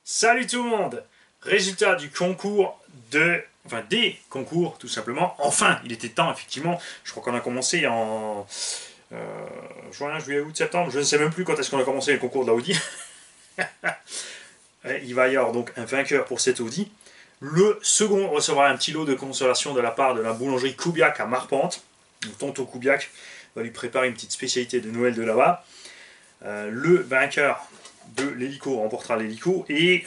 Salut tout le monde! Résultat du concours des concours tout simplement. Enfin, il était temps effectivement. Je crois qu'on a commencé en juin, juillet, août, septembre. Je ne sais même plus quand est-ce qu'on a commencé le concours de la Audi. Il va y avoir donc un vainqueur pour cette Audi. Le second recevra un petit lot de consolation de la part de la boulangerie Kubiak à Marpente. Donc, tonton Kubiak va lui préparer une petite spécialité de Noël de là-bas. Le vainqueur de l'hélico remportera l'hélico et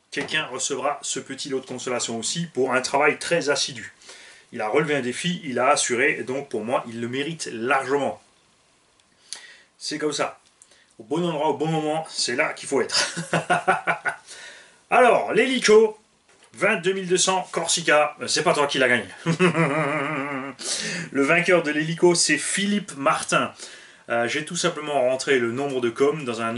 quelqu'un recevra ce petit lot de consolation aussi pour un travail très assidu. Il a relevé un défi, il a assuré, et donc pour moi, il le mérite largement. C'est comme ça. Au bon endroit, au bon moment, c'est là qu'il faut être. Alors, l'hélico, 22 200 Corsica, c'est pas toi qui l'as gagné. Le vainqueur de l'hélico, c'est Philippe Martin. J'ai tout simplement rentré le nombre de coms dans un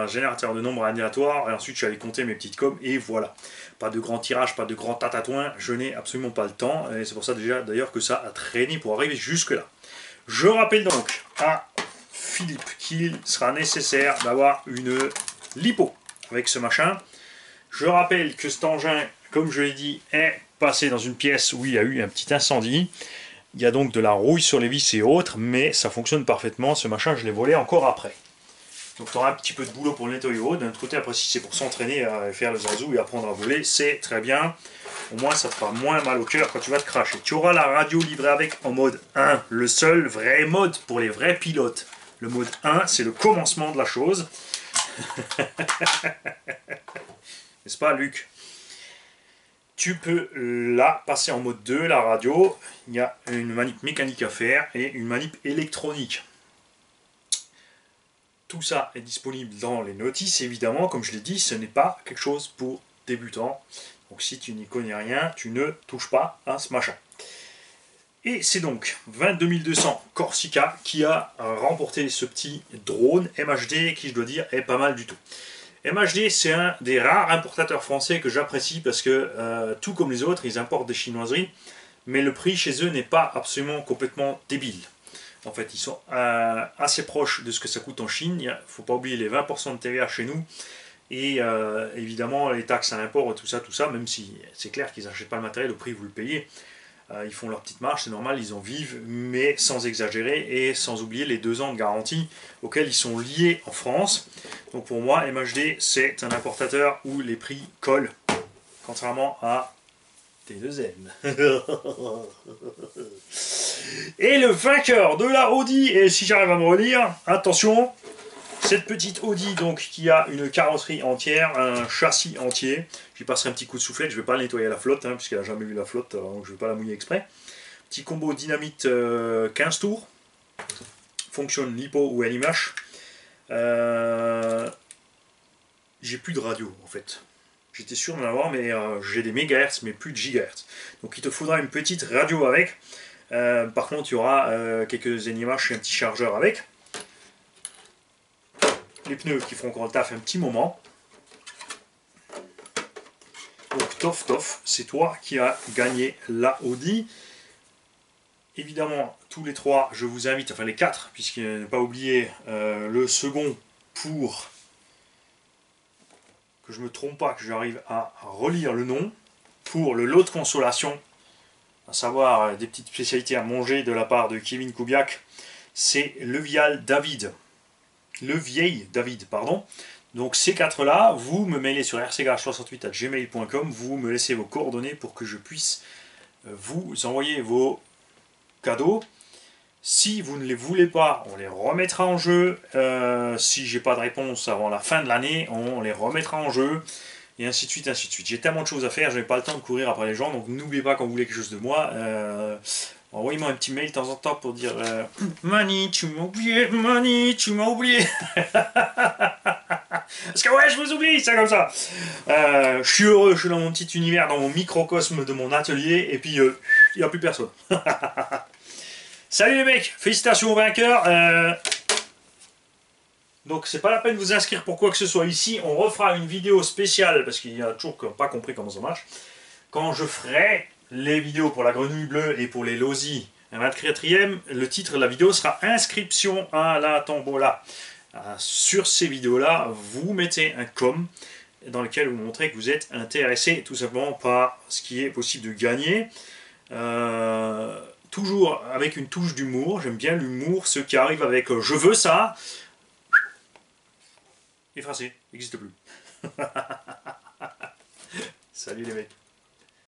générateur de nombres aléatoire et ensuite je suis allé compter mes petites coms et voilà. Pas de grand tirage, pas de grand tatatouin, je n'ai absolument pas le temps et c'est pour ça déjà d'ailleurs que ça a traîné pour arriver jusque là. Je rappelle donc à Philippe qu'il sera nécessaire d'avoir une lipo avec ce machin. Je rappelle que cet engin, comme je l'ai dit, est passé dans une pièce où il y a eu un petit incendie. Il y a donc de la rouille sur les vis et autres, mais ça fonctionne parfaitement. Ce machin, je l'ai volé encore après. Donc tu auras un petit peu de boulot pour le nettoyer haut. D'un autre côté, après, si c'est pour s'entraîner à faire le zazou et apprendre à voler, c'est très bien. Au moins, ça te fera moins mal au cœur quand tu vas te cracher. Tu auras la radio livrée avec en mode 1, le seul vrai mode pour les vrais pilotes. Le mode 1, c'est le commencement de la chose. N'est-ce pas, Luc? Tu peux là passer en mode 2, la radio. Il y a une manip mécanique à faire et une manip électronique. Tout ça est disponible dans les notices, évidemment. Comme je l'ai dit, ce n'est pas quelque chose pour débutants. Donc si tu n'y connais rien, tu ne touches pas à ce machin. Et c'est donc 22 200 Corsica qui a remporté ce petit drone MHD qui, je dois dire, est pas mal du tout. MHD, c'est un des rares importateurs français que j'apprécie parce que, tout comme les autres, ils importent des chinoiseries, mais le prix chez eux n'est pas absolument complètement débile. En fait, ils sont assez proches de ce que ça coûte en Chine. Il ne faut pas oublier les 20% de TVA chez nous. Et évidemment, les taxes à l'import et tout ça, même si c'est clair qu'ils n'achètent pas le matériel au prix que vous le payez. Ils font leur petite marge, c'est normal, ils en vivent, mais sans exagérer et sans oublier les 2 ans de garantie auxquels ils sont liés en France. Donc pour moi, MHD, c'est un importateur où les prix collent, contrairement à T2N. Et le vainqueur de la Audi, et si j'arrive à me relire, attention, cette petite Audi donc qui a une carrosserie entière, un châssis entier. J'y passerai un petit coup de soufflette, je ne vais pas le nettoyer à la flotte, puisqu'elle n'a jamais vu la flotte, donc je ne vais pas la mouiller exprès. Petit combo dynamite 15 tours, fonctionne LiPo ou LMH. J'ai plus de radio en fait. J'étais sûr d'en avoir, mais j'ai des mégahertz, mais plus de gigahertz. Donc il te faudra une petite radio avec. Par contre, il y aura quelques NIMH et un petit chargeur avec. Les pneus qui feront encore le taf un petit moment. Donc tof, c'est toi qui as gagné la Audi. Évidemment, tous les trois, je vous invite, enfin les quatre, puisqu'il ne pas oublier le second pour que je ne me trompe pas, que j'arrive à relire le nom, pour le lot de consolation, à savoir des petites spécialités à manger de la part de Kevin Kubiak, c'est le vieil David, pardon. Donc ces quatre-là, vous me mailez sur rcgarage68@gmail.com, vous me laissez vos coordonnées pour que je puisse vous envoyer vos cadeaux. Si vous ne les voulez pas, on les remettra en jeu. Si j'ai pas de réponse avant la fin de l'année, on les remettra en jeu. Et ainsi de suite, ainsi de suite. J'ai tellement de choses à faire, je n'ai pas le temps de courir après les gens, donc n'oubliez pas quand vous voulez quelque chose de moi. Envoyez-moi un petit mail de temps en temps pour dire Mani, tu m'as oublié, Mani, tu m'as oublié. Parce que ouais, je vous oublie, c'est comme ça. Je suis heureux, je suis dans mon petit univers, dans mon microcosme de mon atelier, et puis il n'y a plus personne. Salut les mecs, félicitations aux vainqueurs. Donc c'est pas la peine de vous inscrire pour quoi que ce soit ici. On refera une vidéo spéciale, parce qu'il y a toujours pas compris comment ça marche. Quand je ferai les vidéos pour la grenouille bleue et pour les losis un 24e, le titre de la vidéo sera inscription à la tombola. sur ces vidéos-là, vous mettez un com dans lequel vous montrez que vous êtes intéressé tout simplement par ce qui est possible de gagner. Toujours avec une touche d'humour, j'aime bien l'humour, ceux qui arrivent avec je veux ça, effacé, n'existe plus. Salut les mecs.